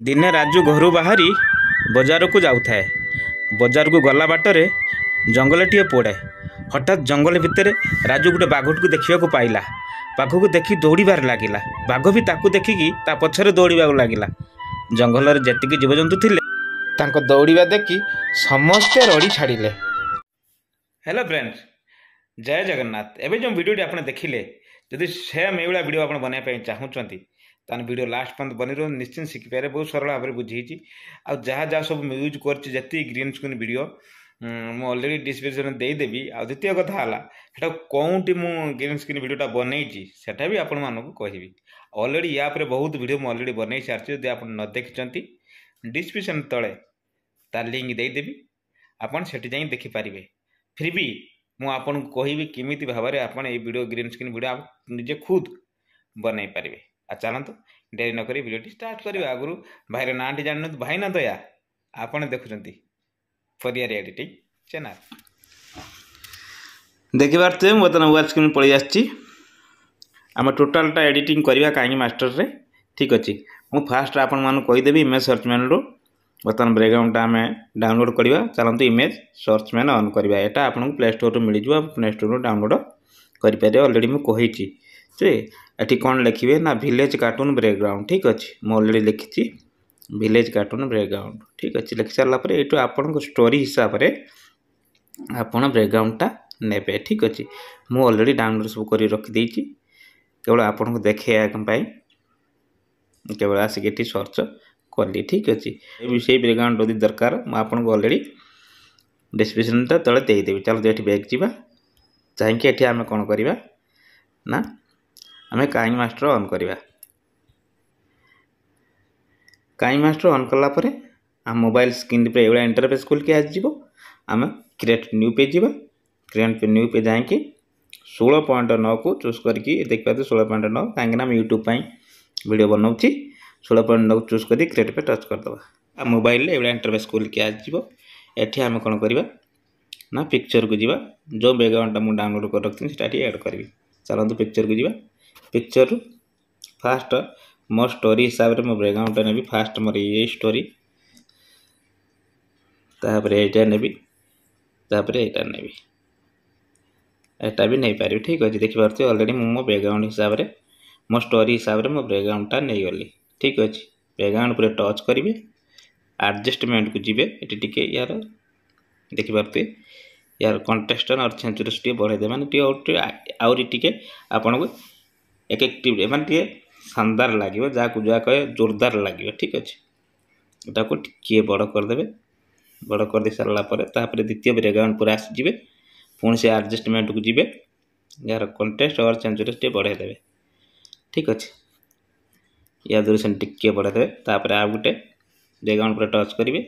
ଦିନେ ରାଜୁ ଘରୁ ବାହାରି ବଜାରକୁ ଯାଉଥାଏ। ବଜାରକୁ ଗଲା ବାଟରେ ଜଙ୍ଗଲଟିଏ ପଡ଼େ। ହଠାତ୍ ଜଙ୍ଗଲ ଭିତରେ ରାଜୁ ଗୋଟେ ବାଘଟିକୁ ଦେଖିବାକୁ ପାଇଲା। ବାଘକୁ ଦେଖି ଦୌଡ଼ିବାରେ ଲାଗିଲା। ବାଘ ବି ତାକୁ ଦେଖିକି ତା ପଛରେ ଦୌଡ଼ିବାକୁ ଲାଗିଲା। ଜଙ୍ଗଲରେ ଯେତିକି ଜୀବଜନ୍ତୁ ଥିଲେ ତାଙ୍କ ଦୌଡ଼ିବା ଦେଖି ସମସ୍ତେ ରଡ଼ି ଛାଡ଼ିଲେ। ହ୍ୟାଲୋ ଫ୍ରେଣ୍ଡସ୍, ଜୟ ଜଗନ୍ନାଥ। ଏବେ ଯେଉଁ ଭିଡ଼ିଓଟି ଆପଣ ଦେଖିଲେ, ଯଦି ସେମ୍ ଏଇଭଳିଆ ଭିଡ଼ିଓ ଆପଣ ବନାଇବା ପାଇଁ ଚାହୁଁଛନ୍ତି ତାହେଲେ ଭିଡ଼ିଓ ଲାଷ୍ଟ ପର୍ଯ୍ୟନ୍ତ ବନି ରହୁ, ନିଶ୍ଚିନ୍ତ ଶିଖିପାରିବେ। ବହୁତ ସରଳ ଭାବରେ ବୁଝେଇଛି। ଆଉ ଯାହା ଯାହା ସବୁ ୟୁଜ୍ କରିଛି, ଯେତିକି ଗ୍ରୀନ୍ ସ୍କ୍ରିନ୍ ଭିଡ଼ିଓ ମୁଁ ଅଲରେଡ଼ି ଡିସ୍କ୍ରିପ୍ସନ୍ରେ ଦେଇଦେବି। ଆଉ ଦ୍ୱିତୀୟ କଥା ହେଲା, ସେଟା କେଉଁଠି ମୁଁ ଗ୍ରୀନ୍ ସ୍କ୍ରିନ୍ ଭିଡ଼ିଓଟା ବନେଇଛି ସେଟା ବି ଆପଣମାନଙ୍କୁ କହିବି। ଅଲରେଡ଼ି ୟା ଉପରେ ବହୁତ ଭିଡ଼ିଓ ମୁଁ ଅଲରେଡ଼ି ବନେଇ ସାରିଛି। ଯଦି ଆପଣ ନ ଦେଖିଛନ୍ତି, ଡିସ୍କ୍ରିପ୍ସନ୍ ତଳେ ତା ଲିଙ୍କ୍ ଦେଇଦେବି, ଆପଣ ସେଠି ଯାଇ ଦେଖିପାରିବେ। ଫିର୍ ବି ମୁଁ ଆପଣଙ୍କୁ କହିବି କେମିତି ଭାବରେ ଆପଣ এই ଭିଡ଼ିଓ ଗ୍ରୀନ୍ ସ୍କ୍ରିନ୍ ଭିଡ଼ିଓ ନିଜେ ଖୁଦ ବନେଇ ପାରିବେ। ଆଉ ଚାଲନ୍ତୁ ଡେରି ନକରି ଭିଡ଼ିଓଟି ଷ୍ଟାର୍ଟ କରିବା। ଆଗରୁ ଭାଇର ନାଁଟି ଜାଣିନନ୍ତୁ, ଭାଇନା ଦୟା। ଆପଣ ଦେଖୁଛନ୍ତି ଫରିଆର ଏଡିଟିଂ ଚ୍ୟାନେଲ୍। ଦେଖିପାରୁଥିବେ ମୁଁ ବର୍ତ୍ତମାନ ୱାଚ୍ ସ୍କ୍ରିନ୍ ପଳେଇ ଆସିଛି। ଆମେ ଟୋଟାଲଟା ଏଡିଟିଂ କରିବା କାଇନ୍ ମାଷ୍ଟରରେ। ଠିକ୍ ଅଛି, ମୁଁ ଫାଷ୍ଟ ଆପଣମାନଙ୍କୁ କହିଦେବି ଇମେଜ୍ ସର୍ଚ୍ଚ ମେନ୍ରୁ ବର୍ତ୍ତମାନ ବ୍ୟାକ୍ଗ୍ରାଉଣ୍ଡଟା ଆମେ ଡାଉନଲୋଡ଼ କରିବା। ଚାଲନ୍ତୁ ଇମେଜ୍ ସର୍ଚ୍ଚ ମେନ୍ ଅନ୍ କରିବା। ଏଇଟା ଆପଣଙ୍କୁ ପ୍ଲେ ଷ୍ଟୋରରୁ ମିଳିଯିବ, ପ୍ଲେ ଷ୍ଟୋରରୁ ଡାଉନଲୋଡ଼ କରିପାରିବେ। ଅଲରେଡ଼ି ମୁଁ କହିଛି ଯେ ଏଠି କ'ଣ ଲେଖିବେ ନା ଭିଲେଜ୍ କାର୍ଟୁନ୍ ବ୍ୟାକ୍ଗ୍ରାଉଣ୍ଡ। ଠିକ୍ ଅଛି, ମୁଁ ଅଲରେଡ଼ି ଲେଖିଛି ଭିଲେଜ୍ କାର୍ଟୁନ୍ ବ୍ୟାକ୍ଗ୍ରାଉଣ୍ଡ। ଠିକ୍ ଅଛି, ଲେଖି ସାରିଲା ପରେ ଏଇଠୁ ଆପଣଙ୍କ ଷ୍ଟୋରି ହିସାବରେ ଆପଣ ବ୍ୟାକ୍ଗ୍ରାଉଣ୍ଡଟା ନେବେ। ଠିକ୍ ଅଛି, ମୁଁ ଅଲରେଡ଼ି ଡାଉନଲୋଡ଼ ସବୁ କରି ରଖିଦେଇଛି। କେବଳ ଆପଣଙ୍କୁ ଦେଖେଇବା ପାଇଁ କେବଳ ଆସିକି ଏଠି ସର୍ଚ୍ଚ କଲି। ଠିକ୍ ଅଛି, ସେଇ ବ୍ୟାକ୍ଗ୍ରାଉଣ୍ଡ ଯଦି ଦରକାର ମୁଁ ଆପଣଙ୍କୁ ଅଲରେଡ଼ି ଡିସ୍କ୍ରିପ୍ସନ୍ଟା ତଳେ ଦେଇଦେବି। ଚାଲନ୍ତୁ ଏଠି ବ୍ୟାକ୍ ଯିବା। ଯାଇକି ଏଠି ଆମେ କ'ଣ କରିବା ନା ଆମେ କାଇନ୍ ମାଷ୍ଟର ଅନ୍ କରିବା। କାଇନ୍ ମାଷ୍ଟର ଅନ୍ କଲା ପରେ ଆମ ମୋବାଇଲ ସ୍କ୍ରିନ୍ ଉପରେ ଏଇଭଳିଆ ଇଣ୍ଟରଫେସ୍ ଖୋଲିକି ଆସିଯିବ। ଆମେ କ୍ରିଏଟ୍ ନ୍ୟୁ ପେଜ୍ ଯିବା। କ୍ରିଏଟ୍ ନ୍ୟୁ ପେଜ୍ ଯାଇକି 16.9କୁ ଚୁଜ୍ କରିକି ଦେଖିପାରୁଥିବେ 16.9, କାହିଁକିନା ଆମେ ୟୁଟ୍ୟୁବ୍ ପାଇଁ ଭିଡ଼ିଓ ବନାଉଛି। 16.9କୁ ଚୁଜ୍ କରି କ୍ରିଏଟ୍ ପେ ଟଚ୍ କରିଦେବା। ଆଉ ମୋବାଇଲରେ ଏଇଭଳିଆ ଇଣ୍ଟରଫେସ୍ ଖୋଲିକି ଆସିଯିବ। ଏଠି ଆମେ କ'ଣ କରିବା ନା ପିକ୍ଚରକୁ ଯିବା। ଯେଉଁ ବ୍ୟାକ୍ଗ୍ରାଉଣ୍ଡଟା ମୁଁ ଡାଉନଲୋଡ଼ କରି ରଖିଥିଲି ସେଟା ଏଠି ଆଡ଼୍ କରିବି। ଚାଲନ୍ତୁ ପିକ୍ଚରକୁ ଯିବା। ପିକ୍ଚରରୁ ଫାଷ୍ଟ ମୋ ଷ୍ଟୋରି ହିସାବରେ ମୋ ବ୍ୟାକ୍ଗ୍ରାଉଣ୍ଡଟା ନେବି। ଫାଷ୍ଟ ମୋର ଏଇ ଷ୍ଟୋରି, ତାପରେ ଏଇଟା ନେବି, ତାପରେ ଏଇଟା ନେବି, ଏଇଟା ବି ନେଇପାରିବି। ଠିକ୍ ଅଛି, ଦେଖିପାରୁଥିବେ ଅଲରେଡ଼ି ମୁଁ ମୋ ବ୍ୟାକ୍ଗ୍ରାଉଣ୍ଡ ହିସାବରେ ମୋ ଷ୍ଟୋରି ହିସାବରେ ମୋ ବ୍ୟାକ୍ଗ୍ରାଉଣ୍ଡଟା ନେଇଗଲି। ଠିକ୍ ଅଛି, ବ୍ୟାକ୍ଗ୍ରାଉଣ୍ଡ ଉପରେ ଟଚ୍ କରିବେ, ଆଡ଼ଜଷ୍ଟମେଣ୍ଟକୁ ଯିବେ। ଏଠି ଟିକେ ୟାର ଦେଖିପାରୁଥିବେ ୟାର କଣ୍ଟ୍ରାଷ୍ଟ ଆଉ ସେଞ୍ଚୁରିଟି ଟିକେ ବଢ଼େଇ ଦେବେ, ମାନେ ଟିକେ ଆହୁରି ଟିକେ ଆପଣଙ୍କୁ ଏଫେକ୍ଟିଭ ମାନେ ଟିକେ ଶାନଦାର ଲାଗିବ, ଯାହାକୁ ଯାହା କହେ ଜୋରଦାର ଲାଗିବ। ଠିକ୍ ଅଛି, ଏଟାକୁ ଟିକିଏ ବଡ଼ କରିଦେବେ। ବଡ଼ କରିଦେଇ ସାରିଲା ପରେ ତାପରେ ଦ୍ୱିତୀୟ ବ୍ୟାକ୍ଗ୍ରାଉଣ୍ଡ ଉପରେ ଆସିଯିବେ। ପୁଣି ସେ ଆଡ଼ଜଷ୍ଟମେଣ୍ଟକୁ ଯିବେ, ଏହାର କଣ୍ଟ୍ରାଷ୍ଟ ଆଉ ସେଞ୍ଚୁରିଟି ଟିକେ ବଢ଼େଇ ଦେବେ। ଠିକ୍ ଅଛି, ୟା ଦୂରସନ୍ ଟିକିଏ ବଢ଼େଇ ଦେବେ। ତାପରେ ଆଉ ଗୋଟେ ବ୍ୟାକ୍ଗ୍ରାଉଣ୍ଡ ଉପରେ ଟଚ୍ କରିବେ।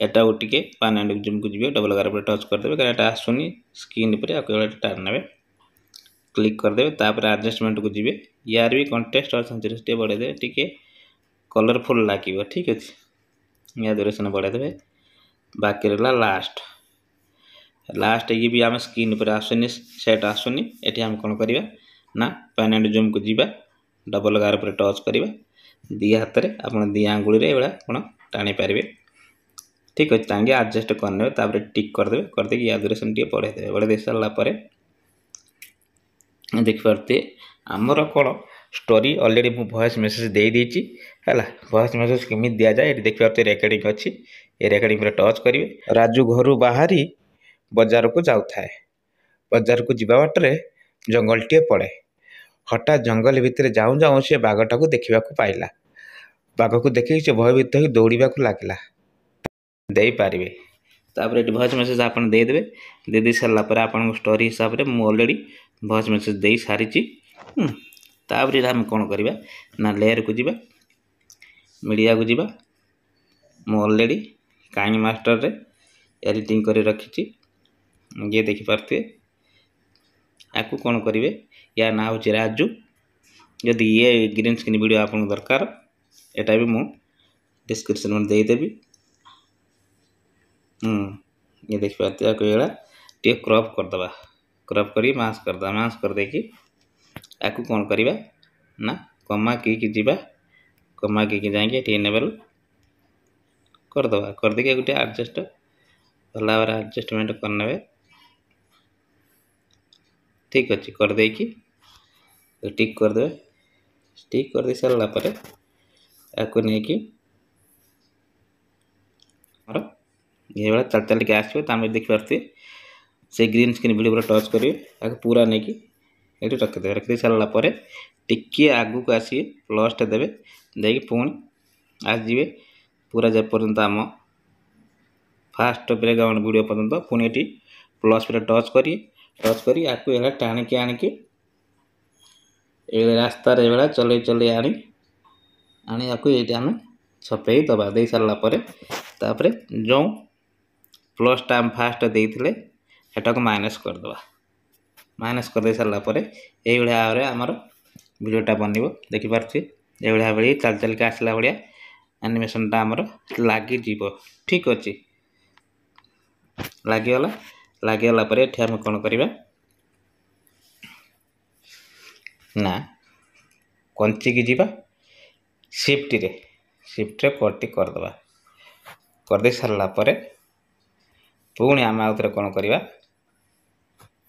ଏଟାକୁ ଟିକେ ପାନ୍ ଆଣ୍ଡ ଜୁମ୍କୁ ଯିବେ, ଡବଲ୍ ଗାର ଉପରେ ଟଚ୍ କରିଦେବେ, କାରଣ ଏଟା ଆସୁନି ସ୍କ୍ରିନ୍ ଉପରେ। ଆଉ କେବଳ ଟାନ୍ ନେବେ, କ୍ଲିକ୍ କରିଦେବେ। ତାପରେ ଆଡ଼ଜଷ୍ଟମେଣ୍ଟକୁ ଯିବେ, ୟାର ବି କଣ୍ଟ୍ରାଷ୍ଟ ଆଉ ସେଞ୍ଚୁରିଟି ଟିକେ ବଢ଼େଇ ଦେବେ, ଟିକେ କଲରଫୁଲ୍ ଲାଗିବ। ଠିକ୍ ଅଛି, ୟା ଦୂରସନ୍ ବଢ଼େଇ ଦେବେ। ବାକି ରହିଲା ଲାଷ୍ଟ ଇଏ ବି ଆମେ ସ୍କ୍ରିନ୍ ଉପରେ ଆସୁନି, ସେଟ୍ ଆସୁନି। ଏଠି ଆମେ କ'ଣ କରିବା ନା ପାନ୍ ଆଣ୍ଡ ଜୁମ୍କୁ ଯିବା, ଡବଲ୍ ଗାର ଉପରେ ଟଚ୍ କରିବା। ଦୁଇ ହାତରେ ଆପଣ ଦୁଇ ଆଙ୍ଗୁଳିରେ ଏଇଭଳିଆ ଆପଣ ଟାଣିପାରିବେ। ଠିକ୍ ଅଛି, ଟାଙ୍ଗି ଆଡ଼ଜଷ୍ଟ କରିନେବେ। ତାପରେ ଟିକ୍ କରିଦେବେ, କରିଦେଇକି ୟା ଦୂରସନ୍ ଟିକେ ବଢ଼େଇ ଦେବେ। ବଢ଼େଇ ଦେଇ ସାରିଲା ପରେ ଦେଖିପାରୁଥିବେ ଆମର କ'ଣ ଷ୍ଟୋରି ଅଲରେଡ଼ି ମୁଁ ଭଏସ୍ ମେସେଜ୍ ଦେଇଦେଇଛି ହେଲା। ଭଏସ୍ ମେସେଜ୍ କେମିତି ଦିଆଯାଏ ଏଠି ଦେଖିପାରୁଥିବେ ରେକର୍ଡ଼ିଂ ଅଛି। ଏ ରେକର୍ଡ଼ିଂ ଉପରେ ଟଚ୍ କରିବେ। ରାଜୁ ଘରୁ ବାହାରି ବଜାରକୁ ଯାଉଥାଏ। ବଜାରକୁ ଯିବା ବାଟରେ ଜଙ୍ଗଲଟିଏ ପଡ଼େ। ହଠାତ୍ ଜଙ୍ଗଲ ଭିତରେ ଯାଉଁ ଯାଉଁ ସେ ବାଘଟାକୁ ଦେଖିବାକୁ ପାଇଲା। ବାଘକୁ ଦେଖିକି ସେ ଭୟଭୀତ ହୋଇ ଦୌଡ଼ିବାକୁ ଲାଗିଲା। ଦେଇପାରିବେ। ତାପରେ ଏଠି ଭଏସ୍ ମେସେଜ୍ ଆପଣ ଦେଇଦେବେ। ଦେଇ ସାରିଲା ପରେ ଆପଣଙ୍କ ଷ୍ଟୋରି ହିସାବରେ ମୁଁ ଅଲରେଡ଼ି ଭଏସ୍ ମେସେଜ୍ ଦେଇ ସାରିଛି। ତାପରେ ଆମେ କ'ଣ କରିବା ନା ଲେୟରକୁ ଯିବା, ମିଡ଼ିଆକୁ ଯିବା। ମୁଁ ଅଲରେଡ଼ି କାଇନ୍ ମାଷ୍ଟରରେ ଏଡ଼ିଟିଂ କରି ରଖିଛି, ଇଏ ଦେଖିପାରୁଥିବେ। ଆକୁ କ'ଣ କରିବେ, ୟା ନାଁ ହେଉଛି ରାଜୁ। ଯଦି ଇଏ ଗ୍ରୀନ୍ ସ୍କ୍ରିନ୍ ଭିଡ଼ିଓ ଆପଣଙ୍କୁ ଦରକାର, ଏଟା ବି ମୁଁ ଡିସ୍କ୍ରିପ୍ସନ୍ ଦେଇଦେବି। ଇଏ ଦେଖିପାରୁଥିବେ। ଆକୁ ଏଇଭଳିଆ ଟିକେ କ୍ରପ୍ କରିଦେବା, କ୍ରପ୍ କରି ମାସ୍ କରିଦେବା। ମାସ୍ କରିଦେଇକି ଆକୁ କ'ଣ କରିବା ନା କମା କିକି ଯିବା, कमा के जाएंगे ये इनेबल करदे करदे गोटे एडजस्ट भल भाव एडजस्टमेंट करने ठीक अच्छे करदे टिक करदे टिक कर दे सारा पर आपको नहीं कि ये भाई चल चल के आसो देखिए से ग्रीन स्क्रीन वीडियो पूरा टच करेंगे पूरा नहीं कि ये रखिदे सारापर टिके आगू को आसिए प्लस टे देवे देखिए पुणी आसजे पूरा जेपर्यंत आम फास्ट बैकग्राउंड वीडियो पर्यंत पुणी ये प्लस पूरा टच करी आपको ये टाणिकी आणिकी ये रास्तार ये चल चल आनी आपको ये आम छपे दबा दे सारापर तापर जो प्लस टा फास्ट देते सेटा को माइनस करदे माइनस करदे सारापर ये भाव में आमर वीडियोटा बनब देखिपे ये भाव चल चल के आसला भाया एनिमेशनटा आमर लग ठीक अच्छे लगिगला पर ये आम कौन करवा ना कंची की जीवा शिफ्ट रे कटी करदे करदे सारा पर पुणी आम आउ थे कौन करवा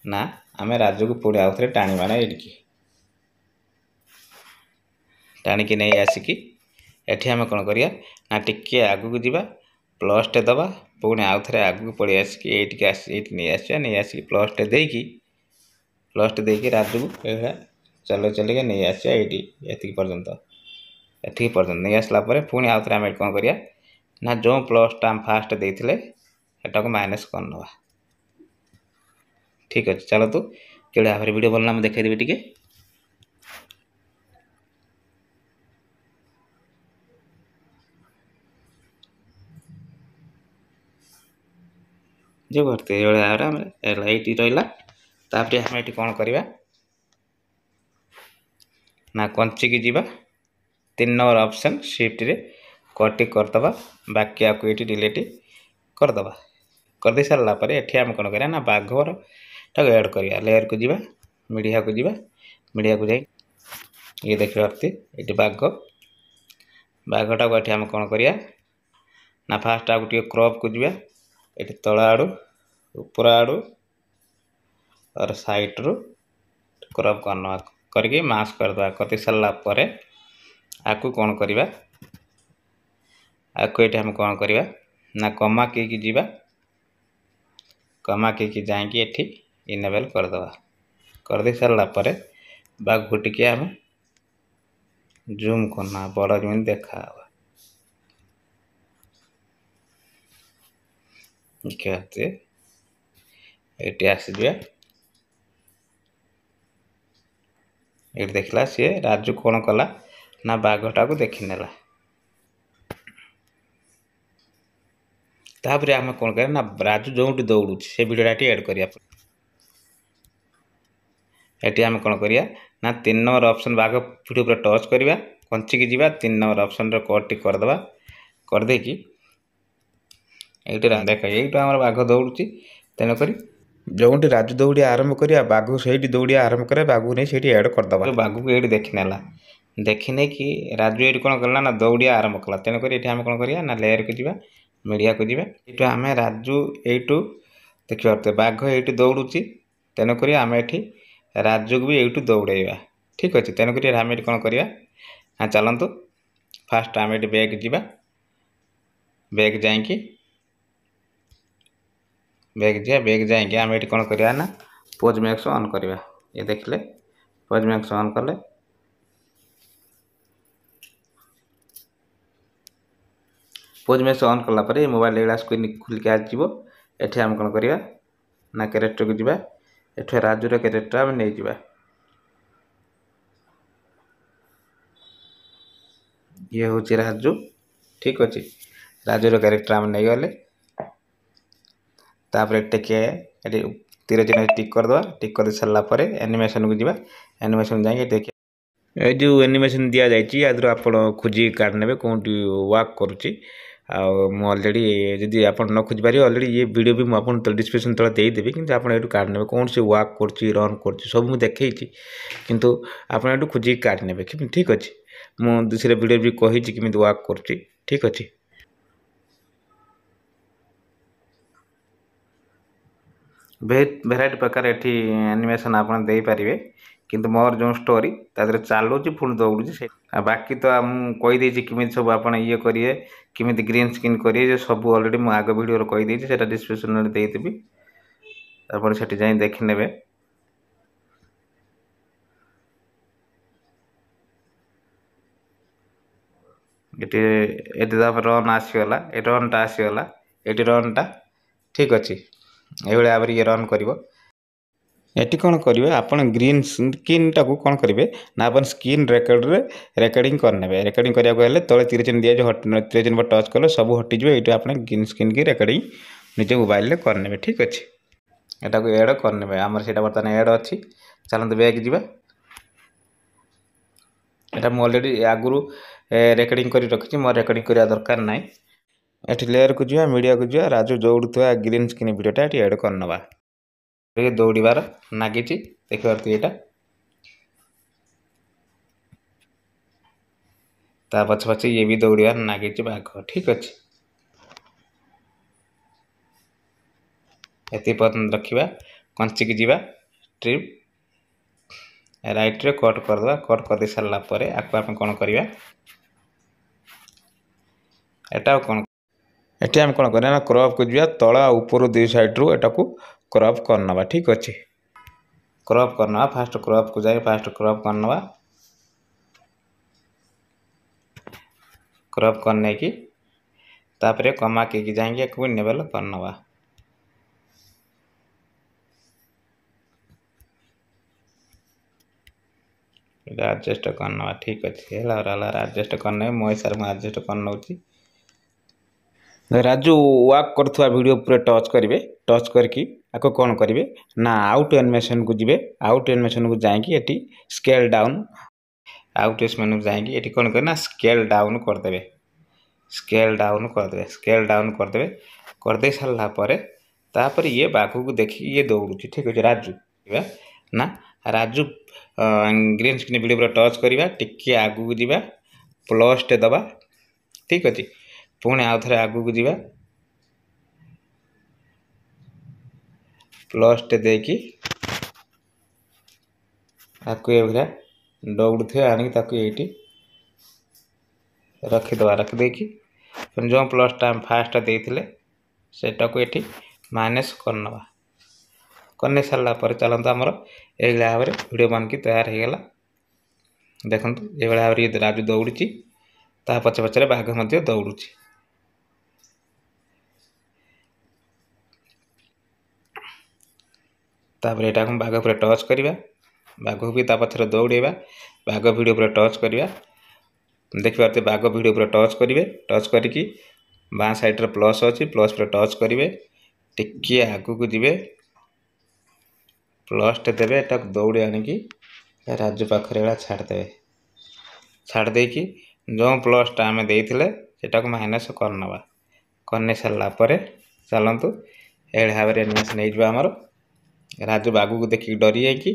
ना आम राजू को पुणी आउ थे टाणीमाना ये टाणिकी नहीं आसिकी एठी आम कौन करवा ना टिके आगू को जीवा प्लस टे दबा पुणी आउ थे आगू को पड़े आसिकी ये नहीं आसा नहीं आसिकी प्लस टे देकी राजू को चल चल के नहीं आसा ये पर्यंत नहीं आसला पुणी आउ थे आम कौन करवा ना जो प्लस टा फास्ट देते सेटा को माइनस करनवा ठीक अच्छे चलो तो केड़े भाव वीडियो बनला देखा देवी टी जो भरते ये भाव ये रहा आम ये कौन करवा ना कंची की जीवा 3 नंबर ऑप्शन शिफ्ट रे कटी करदे बाकी आपको ये डिलीट करदे करदे सारा पर ये आम कौन करवा ना बाघर टाक ऐड करवा लेयर को जीवा मीडिया को जाए ये देखिए ये बाघटा को ये आम कौन करवा ना फास्ट आगे टे क्रॉप को जीवा ये तल आड़ू ऊपर आड़ू और साइड रू क्रॉप करना करके मास करदे करते सारा पर आपको कौन करवा आपको ये आम कौन करवा ना कमा के जीवा कमा के जाएंगे ये इनेबल करदे करदे सारा पर बाघ टिके आम जूम करना बड़ जमीन देखा कहते ये आसजा ये देखला सी राजू कौन कला ना बाघटा को देखी नेला तापर आम कौन कर ना राजू जो दौड़ू से वीडियोटा ऐड करिया ये आम कौन करवा ना 3 नंबर ऑप्शन बाघ वीडियो पूरा टच करवा कंची की जीवा 3 नंबर ऑप्शन कट करदे करदे कि ये देख ये आम बाघ दौड़ी तेणुक जो राजू दौड़िया आरंभ करा बाघ से दौड़िया आरंभ करे बाघ नहीं से ऐड करदे बाघ को ये देखनेला देखने कि राजू ये कौन कला ना दौड़िया आरंभ कला तेणुक ये आम कौन करवा ना लेयर को जीवा मीडिया को जीवा ये आम राजू यू देखिए बाघ ये दौड़ुची तेणुक आम ये राजू को भी यू दौड़ेवा ठीक अच्छे तेणुक आम ये कौन करवा ना चलतु फास्ट आम ये बैग जीवा बैग जाइए बैग जाइए आम ये कौन करवा ना पोज मैक्स ऑन करवा ये देखले पोज मैक्स ऑन कले पोज मैक्स ऑन कला पर मोबाइल एड़ा स्क्रीन खुल के आसो ये आम कौन करवा ना कैरेक्टर को जीवा एठे राजूर कैरेक्टर आम नहीं जीवा ये हूँ राजू ठीक अच्छे राजूर कैरेक्टर आम नहीं गले तापर टिके तीर चिन्ह टिक करदे टिक कर सारा पर एनिमेशन को जीवा एनिमेशन जाए देखिए ये जो एनिमेशन दि जाए आप खोजी कार्ड ने कौन वर्क करुच्ची ऑलरेडी जदि आप न खोज पारे ऑलरेडी ये वीडियो भी मुझे डिस्क्रिप्शन तले देदेवी कि आप कार्ड ने कौन से वर्क कर रन कर सब मुझे देखी किंतु आप खोजी कार्ड ने ठीक अच्छे ମୁଁ दूसरे वीडियो भी कही केमी वर्क कर ठीक अच्छे। भेराइटी प्रकार एटी एनिमेशन आपन दे पारिबे किंतु मोर जो स्टोरी तादरे चालुची पुणी दौड़ुची से बाकी तो मु कही देछि किमिति सब आपन ये करिए किमिति ग्रीन स्क्रीन करिए जे सब ऑलरेडी मु आगे वीडियो रो कही देछि सेटा डिस्क्रिप्शन रे देइ देबी अपन सेठी जाई देखि नेबे। एटी एटी दा रन आसीगला ए रन टा आसीगला एटी रन टा ठीक अच्छे ये भाव ये रन कर एटी कौन करेंगे आपन ग्रीन स्क्रीन टाक कौन करेंगे ना अपन स्क्रीन रेकर्डिंग करने रेकर्डिंग करने तले तीर चिन्ह दिया तीर चिन्ह पर टच कले सब हटिज ये आप ग्रीन स्क्रीन की रेकर्डिंग निजे मोबाइल में करने ठीक अच्छे यहाँ को एड करने आमर से बर्तमान एड अच्छी चलते बैग जावा यहाँ मुझे अलरेडी आगु रेकर्डिंग कर रखी मोर रेकर्डिंग करवा दरकार ना ये लेयर को जा मीडिया को जा राजू दौड़ुवा ग्रीन स्क्रीन वीडियोटा ये एड करनवा दौड़ार नागी देखिए यहाँ पछ पछे ये भी दौड़ार नागी बाघ ठीक अच्छे ये पर्यटन रखा कंची की जीवा ट्रिप राइट रे कट करदे कट कर सारा पर आपको आप कौन करवा एटा कौन एटी आम कौन करना क्रॉप को जा तला ऊपर दुई साइड्रु एटा को क्रॉप करनवा ठीक अच्छे क्रॉप करनवा फास्ट क्रॉप को जाए फास्ट क्रॉप करनवा क्रॉप करने की तापरे कमा के जाएंगे एक लेवल करनवा एडजस्ट करनवा ठीक अच्छे एडजस्ट करने मो हिसाब से एडजस्ट कर नौची राजू वर्क करथुआ वीडियो पूरे टच करेंगे टच करके आपको कौन करेंगे ना आउट एनिमेशन को जीवे आउट एनिमेशन को जाएंगे ये स्केल डाउन आउट एनिमेशन को जाएंगे ये कौन करना स्केल डाउन करदे स्केल डाउन करदे स्केल डाउन करदे करदे सारा पर ये बाघ को देखिए ये दौड़ुची ठीक अच्छे राजू ना राजू ग्रीन स्क्रीन वीडियो पूरा टच करवा टिके आगू को जीवा प्लस टे दबा ठीक अच्छे पुणी आउ थे आगू को जीवा प्लस टे देकी आपको ये भरा दौड़ थे आनी रखीदबा रखिदेकी जो प्लस टा फास्ट देते सेटा को ये माइनस करनवा करने सारा पर चलते आमर ये भाव में वीडियो बन की तैयार हो गला देखु ये भाव में राजू दौड़ी ता पचे पचे बाघ दौड़ी तापर यहाँ बाघ पर टच करवा बाघ को भी पछे दौड़ेबा बाघ वीडियो पर टच करवा देखिए बाघ वीडियो पर टच करेंगे टच करके बाँ साइड्रे प्लस अच्छी प्लस पर टच करेंगे टिके आगू को जीवे प्लस टे देवे एटा दौड़ी आनिकी राजू पाखे छाड़दे छाड़दे कि जो प्लस टा आम देते माइनस करनवा करने सारा पर चलतु ये भाव में एनिमेशन होमर राजू बाघ को देखिए डरी जाकि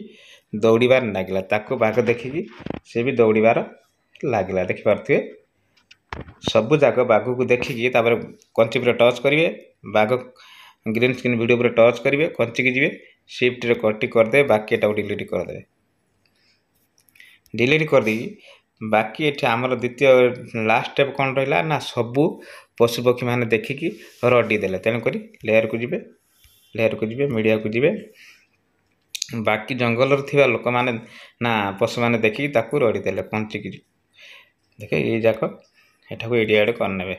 दौड़ार लगे ताको बाघ देखिकी सी भी दौड़ार लगे देखिपे सब जाक बाघ को देखिकी कंची पर टच करेंगे बाघ ग्रीन स्क्रीन वीडियो पर टच करेंगे कंची की जीवे शिफ्ट रे कटी करदे बाकी एटा डिलीट करदे डिलीट कर दी बाकी ये आमर द्वितीय लास्ट स्टेप कौन रहा ना सबू पशु पक्षी मैंने देखिकी रडी देले तेणुक लेयर को जीवे लेयर को जीवे मीडिया को जीवे बाकी जंगल थिबा लोक माने ना पशु मैंने देखिकी ताकू रडी देले पंचिकी देखे ये जाक एटा को एडियाड करने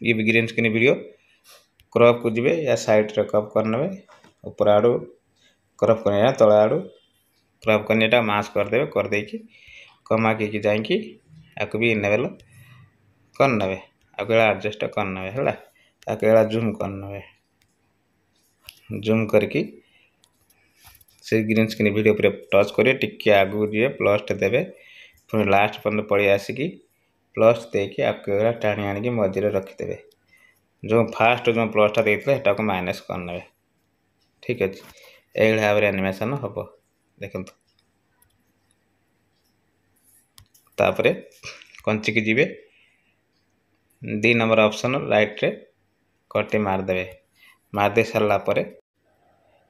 ये ग्रीन स्क्रीन वीडियो क्रॉप को जीवे या साइड रे क्रॉप करने ऊपर आड़ू क्रॉप करने तल आड़ू क्रॉप करने मास करदे करदे कमा के जाकि आपको भी लेवल करने आपको एडजस्ट करने है जूम करने जूम करके से ग्रीन स्क्रीन वीडियो पर टच करेंगे टिके आगू जी प्लस देवे फिर लास्ट पर पड़े आसिकी प्लस देके आपको टाणी आनिकी मझे रखिदे जो फास्ट जो प्लसटा देते को माइनस करने ठीक अच्छे ये भाव में एनिमेशन हम देखो तापरे कंची की जीवे 2 नंबर ऑप्शन राइट रे कटे मारदेवे मारदे सारा पर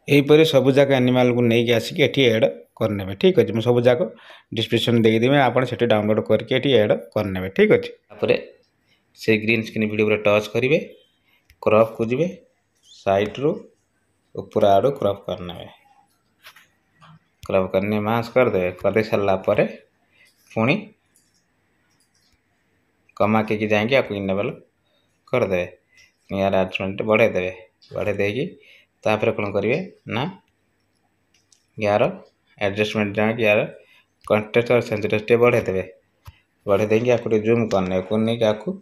यहीपर सब जाक एनिमल को लेकिन आसिक एड करने ठीक अच्छे मुझे सब जाक डिस्क्रिप्शन देदेवी आप डाउनलोड करके एड करने ठीक अच्छे तापर से ग्रीन स्क्रीन वीडियो टच करेंगे क्रॉप को जी साइड रू ऊपर आड़ू क्रॉप करने क्रॉप करने मास करदे सारा पर पुणी कमा के जाएंगे आपको इनेबल करदे यार एडजस्टमेंट बढ़े देवे बढ़े देगी तापर कौन करेंगे ना यार एडजस्टमेंट जाएंगे यार कंटेस्ट और सेंसिटिविटी बढ़े देंगे आपको जूम करने को नहीं आपको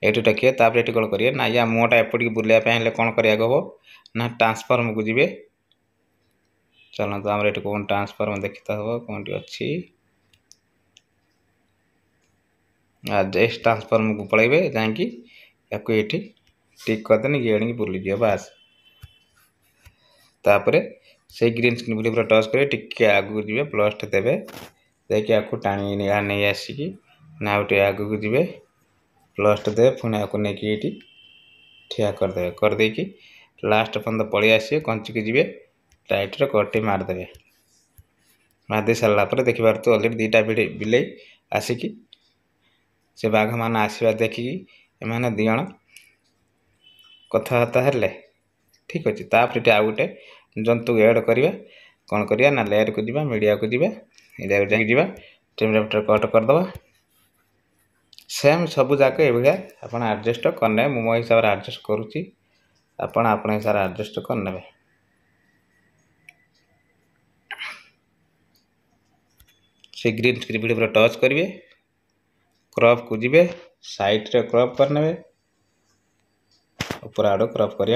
ये टकिए तापर ये कौन करेंगे ना या मुँहटा एपटिक बुलाइले कौन कराया हम ना ट्रांसफॉर्म को जी चलते आम ये कौन ट्रांसफॉर्म देखते हम कौन अच्छी जस्ट ट्रांसफॉर्म को पलैबे जाकि ये टिक करदे ये आनी बुली जाए बास तापर से ग्रीन स्क्रीन वीडियो पूरा टच करेंगे टिके आगू जी प्लस देवे देखिए आपको टाणी नहीं आसिक ना गोटे आगू जी प्लस दे पुणी आपको नहीं ठिया करदे करदे कि लास्ट पर्यटन पलि आसे कंची की जी राइट रे कटे मारदे मारदे सारा देखी पार तो अलरेडी 2टा बिले आसिक से बाघ मान आसवा देखिकी एमाने दिजण कथबार्ता हेले ठीक अच्छे तापर आउ गोटे जंतु एड करवा कौन करवा ना लेयर को जी मीडिया को जी जा टेम्परेचर कट करदे सेम सब जाक ये आप एडजस्ट करने मो हिसाब से एडजस्ट करुँची आपण हिसाब से एडजस्ट करने से ग्रीन स्क्रीन वीडियो पूरा टच करेंगे क्रॉप को जी साइड रे क्रॉप करने ऊपर आड़ क्रॉप कर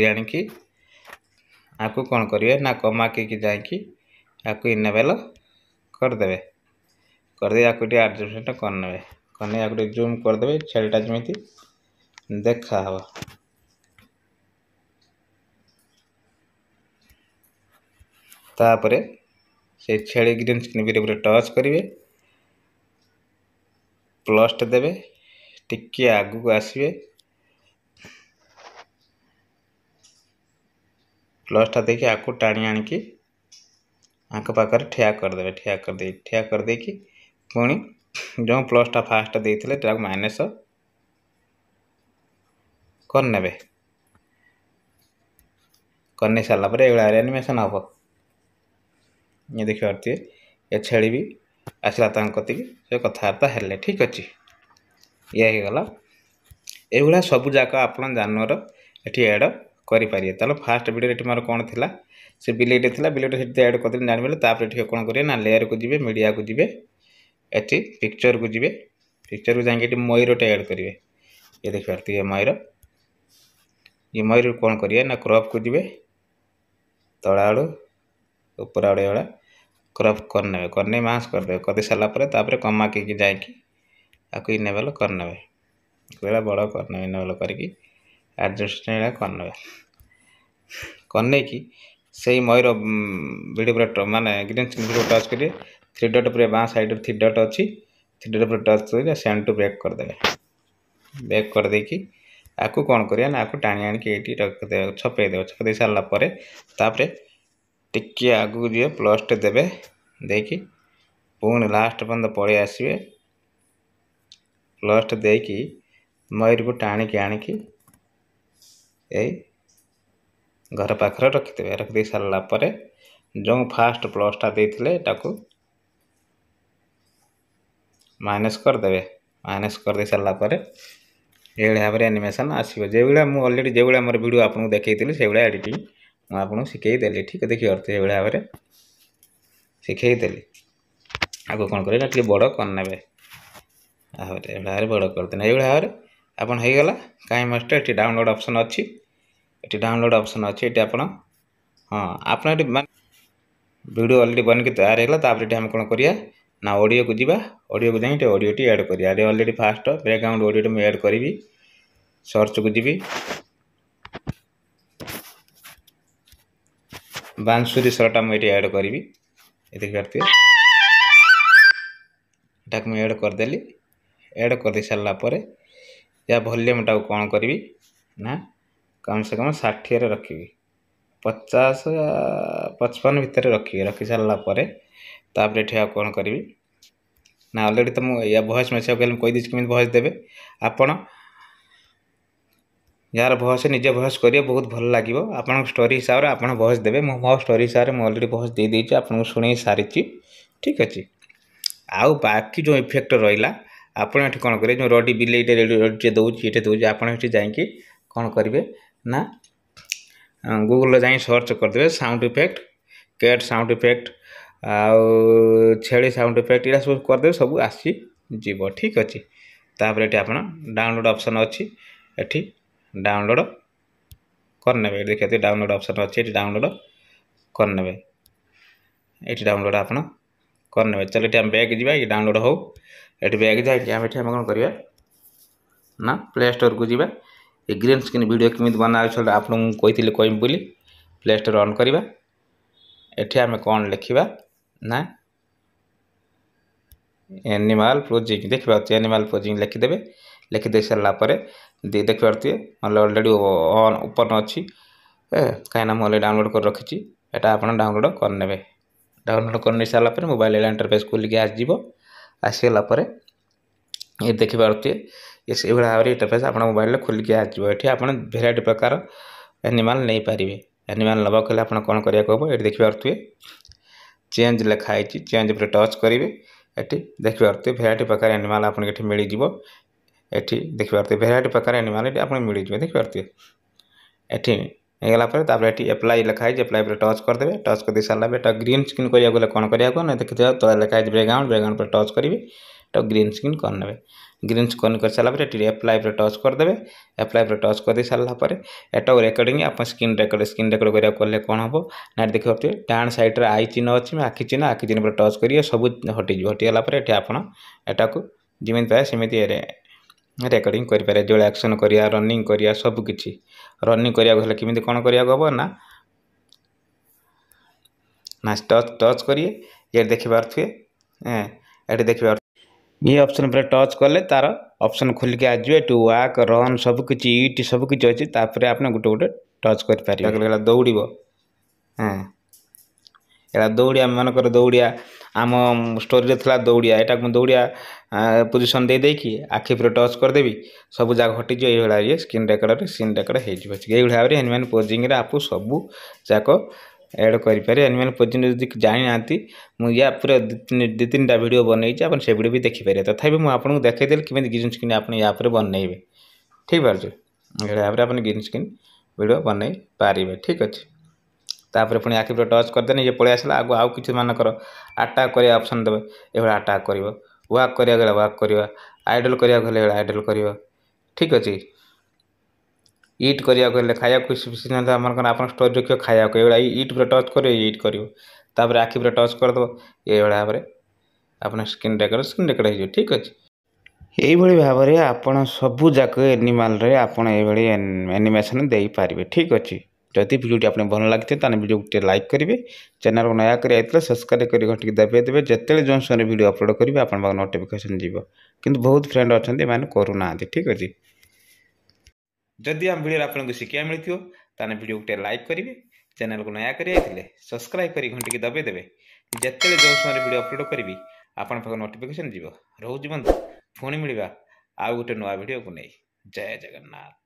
आणिकी आपको कौन करेंगे ना कमा के जाकि आपको इनेबल करदे करदे आपको एडजस्टमेंट करने आपको जूम करदे छेलटा जमी देखा हम तापर से छेली ग्रीन स्क्रीन वीडियो टच करेंगे प्लस देवे टिके आगू को आसवे प्लसटा देखिए आपको टाणी आणिकी आंक पाखे ठिया करदे ठिया करदे कि पुणी जो प्लसटा फास्ट देते माइनस करने करने सारा पर ये एनिमेशन हम ये देखिए पार्थे ये छेली भी आसला कति से कथबार्ता हेले ठीक अच्छे ये गला ये सब जाक आप जानवर ये एड करें तालो फास्ट वीडियो मोर कौन थी से बिलेटे थी बिलेटे एड कर जानवे तापर कौन करेंगे ना लेयर को जी मीडिया को जी ये पिक्चर को जी पिक्चर को जाकि मयूरटे एड करेंगे ये देखिए पार्थे ये मयूर कौन करेंगे ना क्रॉप को जी तला आड़ू ऊपर आड़े वाला क्रॉप करने मास करदे सारा पर कमा के जाकि आपको इनेबल करने बड़ करने इनेबल करके एडजस्ट करने की से मयूर वीडियो पूरा माने ग्रीन स्क्रीन वीडियो टच करेंगे 3 डॉट पूरा बाँ साइड 3 डॉट अच्छी 3 डॉट पूरा टच कर सेंड टू बैक करदे बैक कर देकी आपको कौन करिया ना आपको टाणी आणिकी रखदे छपे सारा पर टिके आगू जी प्लस देवे देखी पुणी लास्ट पर्यटन पलि आसवे प्लस देकी मयूर को टाणिकी आणिकी घर पाखे रखिदे सारा पर जो फास्ट प्लसटा देते माइनस करदे माइनस कर सारा पर ये भाव में एनिमेशन आसो जो मुझे अलरेडी जो मोर वीडियो आपको देखी से भाया एडिटिंग मुझे आपको शिखेदेली ठीक देखिए अर्थ ये भाव में शिखेदेली आपको कौन करें टे बड़ करने भाव बड़ करदे ये भाव में आपन होगला कहीं मस्ट ये डाउनलोड ऑप्शन अच्छी ये डाउनलोड ऑप्शन अच्छी ये आप हाँ आप वीडियो अलरेडी बन के तैयार है हम कौन करिया ना ऑडियो को जीवा ऑडियो को जाए ऑडियो टी ऐड करिया अलरेडी फास्ट बैकग्राउंड ऑडियो मुझे ऐड करी सर्च को जीवी बांसुरी सरटा मुझे ऐड करी देखिए ଏଟାକୁ ମୁଁ ଏଡ଼୍ କରିଦେଲି। ଏଡ଼୍ କରିଦେଇ ସାରିଲା ପରେ या भल्यूमटा कौन करी ना कम से कम 60 रखी 50-55 भितर रखी सारापर ये कौन करी ना अलरेडी तो मुझे या भॉइस मैसेज कहीदी कि भॉइस देवे आपण यार भॉइस निजे भॉइस करिए बहुत भल लगे आपन स्टोरी हिसाब से आप भॉइस देवे मो स्टोरी हिसाब से अलरेडी भॉइस दे देती आपको शुणी सारी ठीक अच्छे। आउ बाकी जो इफेक्ट रहा आपड़ ये कौन करेंगे जो रडी बिलेटे रेडी दौर ये दूसरे आपड़ी जाकि कौन करेंगे ना गूगल जा सर्च करदे sound effect cat sound effect आउ छेड़ी साउंड इफेक्ट ये सब करदे सब आसी जीव ठीक अच्छे। तापर ये आप डाउनलोड ऑप्शन अच्छी एठी डाउनलोड करने देखिए डाउनलोड ऑप्शन अच्छी डाउनलोड करने ये डाउनलोड आप करने चलो ये बैग जा ये डाउनलोड हो ये बैग जाकि आम कौन करवा ना प्ले स्टोर को जीवा ये ग्रीन स्क्रीन वीडियो केमी बना आपको कही कहमी बोली प्ले स्टोर ऑन करवा एठी आम कौन लिखा ना एनिमल प्रोजेक्ट देखा एनिमल प्रोजेक्ट लिखिदेवे लिखिदे सारापर देखी पारे अलरेडी ऑन ओपन अच्छी कहीं मुझे डाउनलोड कर रखी एटा आप डाउनलोड करने डाउनलोड कर सारापर मोबाइल इंटरफेस खोलिक आसगला ये देखी पारे ये भाव इंटरफेस आप मोबाइल खोलिक आसो ये आप भेराइटी प्रकार एनिमल नहीं पारे एनिमल नवा कले आप कौन करा ये देखी पारे चेंज लिखाई चेंज पर टच करेंगे ये देखी पारे भेराइटी प्रकार एनिमल आपको ये मिल जाव ये देखी पारे भेराइटी प्रकार एनिमल ये आप मिल जाए देखी पारे ये गलापर ये एप्लाई लिखाई एप्लाई पर टच करदे टच कर सारा ग्रीन स्क्रीन करा कौन करा ना देखिए तले लिखाई बैकग्राउंड बैकग्राउंड पर टच करेंगे तो ग्रीन स्क्रीन करने ग्रीन स्क्रीन कर सारापर ये एप्लाई पर टच करदे एप्लाई पर टच कर सारापर एटा रेकर्डिंग आप स्क्रीन रेकर्ड करा कले कौन हम ना देखिए पारे डाण साइड्रे आई चिन्ह अच्छी आखि चिन्ह पर टच करिए सब हटिज हटिगलापर ये आपटा को जमी पाए सेमती रेकर्डिंग करें जो एक्शन करिया रनिंग करिया सब किछि रनिंग करिया केमी कौन करिया हम ना ना टच करिए ये देखी पारे ये देखी पारे ये ऑप्शन पर टच कले तार ऑप्शन खोलिक आजो ये वाक रन सब किछि ईट सब किछि अच्छी तापर आप गोटे गोटे टच कर दौड़ हाँ यहाँ दौड़िया मनकर दौड़िया आम स्टोरी थी दौड़िया यहाँ दौड़िया पोजिशन दे देकी आखि पर टच करदेवी सब जगह हटिज ये स्क्रीन रेकर्ड हो भाव में एनिमल पोजिंग आप सब जाक एड करें एनिमल पोजिंग जब जानी ना मुझे पूरा दु तीन वीडियो बनई आप से वीडियो भी देखिपारे तथापि मुझे आपको देखईदेली कि ग्रीन स्क्रीन आप बनइबे ठीक पार्छ ये भाव में आप ग्रीन स्क्रीन वीडियो बनई पारे ठीक अच्छे। तापर पुणी आखि पर टच करदे ये पलि आसला आगु आउ कि मानकर अटैक करिया ऑप्शन देवे ये अटैक कर वाक करिया गले वाक कर आइडल करिया गले आइडल कर ठीक अच्छे। ईट करिया गले खाया आमर आप स्टोरी रखिए खाया ये ईट पर टच कर ईट कर आखि पर टच करदे ये भाव में आप स्क्रीन रेकर्ड हो ठीक अच्छे। यही भाव में आपड़ सबू जाक एनिमल आपड़ ये एनिमेशन दे पारे ठीक अच्छे। जदि वीडियो आपने भल लगी तो वीडियो गोटे लाइक करेंगे चैनल को नया कर सब्सक्राइब कर घंटी दबाई देवे जिते जो समय वीडियो अपलोड करेंगे आप नोटिफिकेशन जीव किंतु बहुत फ्रेंड अच्छा मैंने करूना ठीक अच्छे। जदि आम वीडियो आपको शिक्षा मिली ताने वीडियो गोटे लाइक करेंगे चैनल को नया कर सब्सक्राइब कर घंटी दबाई देवे जिते जो समय वीडियो अपलोड करी आप नोटिफिकेशन जीव रोज बंधु पुणी मिलवा आउ गोटे नुआ वीडियो को नहीं। जय जगन्नाथ।